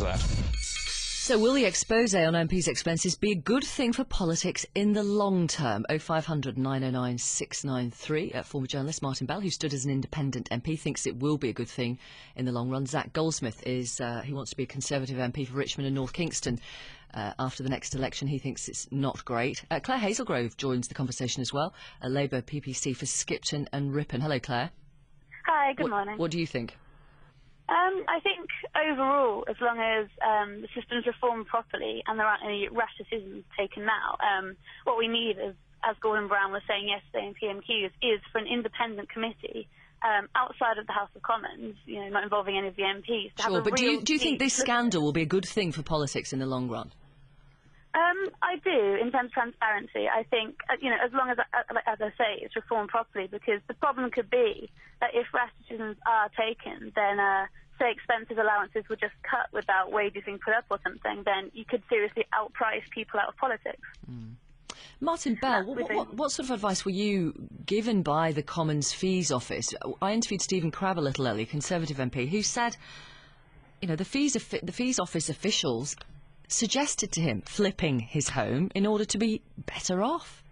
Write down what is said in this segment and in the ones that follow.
that. So will the expose on MPs Expenses be a good thing for politics in the long term? 0500 909 693. Former journalist Martin Bell, who stood as an independent MP, thinks it will be a good thing in the long run. Zac Goldsmith he wants to be a Conservative MP for Richmond and North Kingston. After the next election, he thinks it's not great. Claire Hazelgrove joins the conversation as well, a Labour PPC for Skipton and Ripon. Hello, Claire. Hi, good morning. What do you think? I think overall, as long as the system's reformed properly and there aren't any rash decisions taken now, what we need, as Gordon Brown was saying yesterday in PMQs, is for an independent committee outside of the House of Commons, not involving any of the MPs. Sure, but do you think this scandal will be a good thing for politics in the long run? I do, in terms of transparency. I think, as long as I say, it's reformed properly, because the problem could be that if rash decisions are taken, then, say, expenses allowances were just cut without wages being put up or something, then you could seriously outprice people out of politics. Mm. Martin Bell, what sort of advice were you given by the Commons Fees Office? I interviewed Stephen Crabb a little earlier, Conservative MP, who said, the Fees Office officials suggested to him flipping his home in order to be better off.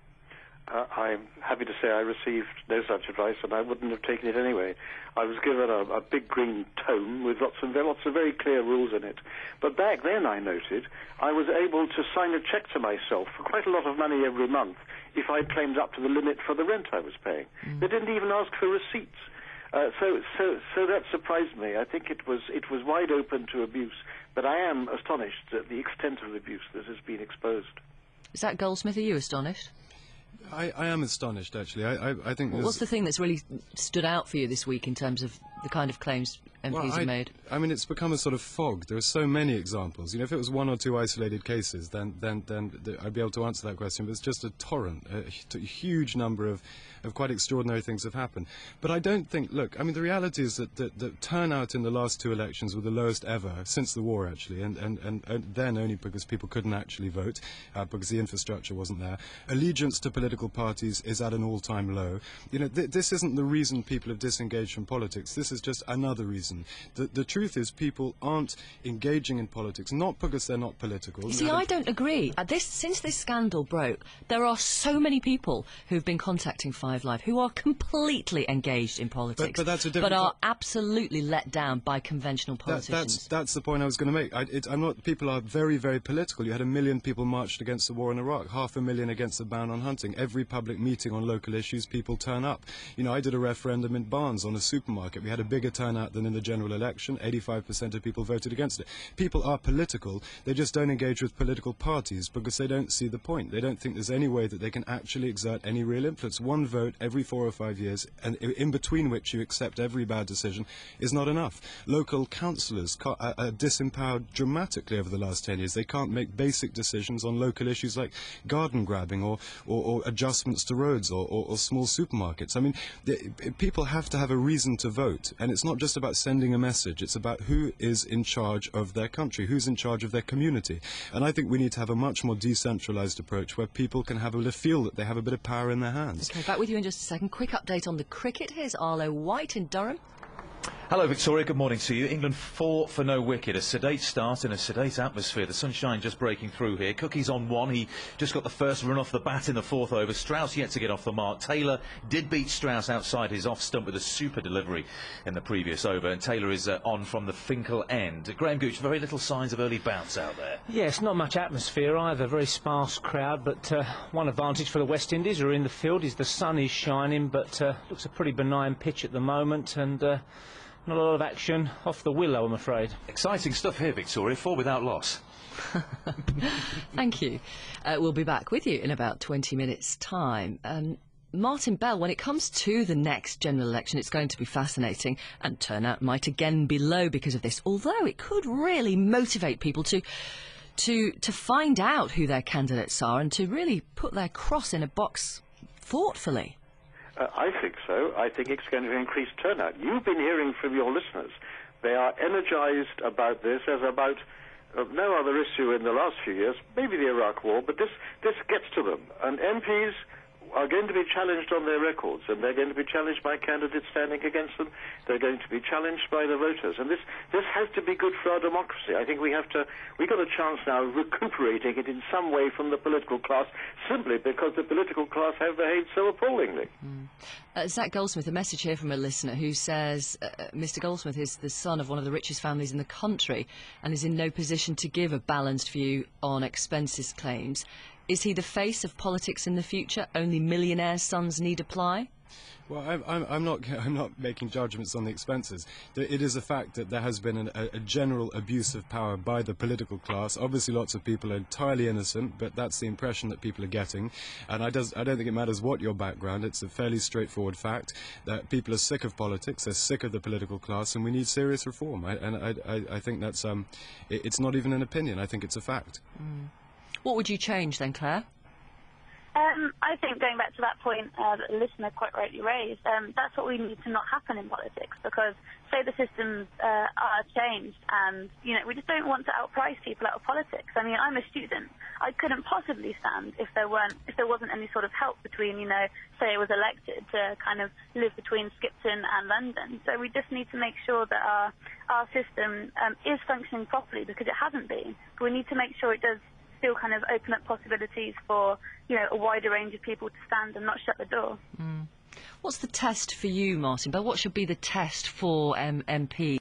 I'm happy to say I received no such advice, and I wouldn't have taken it anyway. I was given a big green tome with lots of very clear rules in it. But back then, I noted, I was able to sign a cheque to myself for quite a lot of money every month if I claimed up to the limit for the rent I was paying. They didn't even ask for receipts. So that surprised me. I think it was wide open to abuse, but I am astonished at the extent of abuse that has been exposed. Zac Goldsmith, are you astonished? I am astonished, actually. I think. What's the thing that's really stood out for you this week in terms of the kind of claims MPs have made? I mean, it's become a sort of fog. There are so many examples. If it was one or two isolated cases, then I'd be able to answer that question. But it's just a torrent, a huge number of quite extraordinary things have happened. But I don't think. Look, I mean, the reality is that the turnout in the last two elections were the lowest ever since the war, actually, and then only because people couldn't actually vote because the infrastructure wasn't there. Allegiance to political parties is at an all-time low. This isn't the reason people have disengaged from politics. This is just another reason. The truth is people aren't engaging in politics, not because they're not political. You see, I don't agree. Since this scandal broke, there are so many people who've been contacting Five Live who are completely engaged in politics, but are absolutely let down by conventional politicians. That's the point I was going to make. People are very, very political. You had 1 million people marched against the war in Iraq, 500,000 against the ban on hunting. Every public meeting on local issues, people turn up. I did a referendum in Barnes on a supermarket. We had a bigger turnout than in the general election. 85% of people voted against it. People are political. They just don't engage with political parties because they don't see the point. They don't think there's any way that they can actually exert any real influence. One vote every 4 or 5 years, and in between which you accept every bad decision, is not enough. Local councillors are disempowered dramatically over the last 10 years. They can't make basic decisions on local issues like garden grabbing or adjustments to roads or small supermarkets. I mean, people have to have a reason to vote, and it's not just about sending a message. It's about who is in charge of their country, who's in charge of their community. And I think we need to have a much more decentralised approach where people can feel that they have a bit of power in their hands. Okay, back with you in just a second. Quick update on the cricket. Here's Arlo White in Durham. Hello, Victoria. Good morning to you. England 4 for no wicket. A sedate start in a sedate atmosphere. The sunshine just breaking through here. Cookie's on one. He just got the first run off the bat in the 4th over. Strauss yet to get off the mark. Taylor did beat Strauss outside his off stump with a super delivery in the previous over. And Taylor is on from the Finkel end. Graham Gooch, very little signs of early bounce out there. Yes, not much atmosphere either. Very sparse crowd. But one advantage for the West Indies who are in the field is the sun is shining. But looks a pretty benign pitch at the moment. And not a lot of action off the willow, I'm afraid. Exciting stuff here, Victoria. 4 without loss. Thank you. We'll be back with you in about 20 minutes' time. Martin Bell, when it comes to the next general election, it's going to be fascinating, and turnout might again be low because of this, although it could really motivate people to find out who their candidates are and to really put their cross in a box thoughtfully. I think so. I think it's going to increase turnout. You've been hearing from your listeners. They are energised about this as about no other issue in the last few years, maybe the Iraq War, but this gets to them. And MPs are going to be challenged on their records, and they're going to be challenged by candidates standing against them. They're going to be challenged by the voters, and this has to be good for our democracy. I think we've got a chance now of recuperating it in some way from the political class, simply because the political class have behaved so appallingly. Zac Goldsmith, a message here from a listener who says Mr. Goldsmith is the son of one of the richest families in the country and is in no position to give a balanced view on expenses claims. Is he the face of politics in the future? Only millionaire sons need apply? Well, I'm not making judgments on the expenses. It is a fact that there has been a general abuse of power by the political class. Obviously, lots of people are entirely innocent, but that's the impression that people are getting. And I don't think it matters what your background. It's a fairly straightforward fact that people are sick of politics. They're sick of the political class, and we need serious reform. I think that's it's not even an opinion. I think it's a fact. What would you change then, Claire? I think going back to that point that the listener quite rightly raised, that's what we need to not happen in politics, because say the systems are changed and, we just don't want to outprice people out of politics. I mean, I'm a student. I couldn't possibly stand if there wasn't any sort of help between, say I was elected to kind of live between Skipton and London. So we just need to make sure that our system is functioning properly, because it hasn't been. But we need to make sure it does still kind of open up possibilities for, a wider range of people to stand and not shut the door. What's the test for you, Martin? But what should be the test for MPs?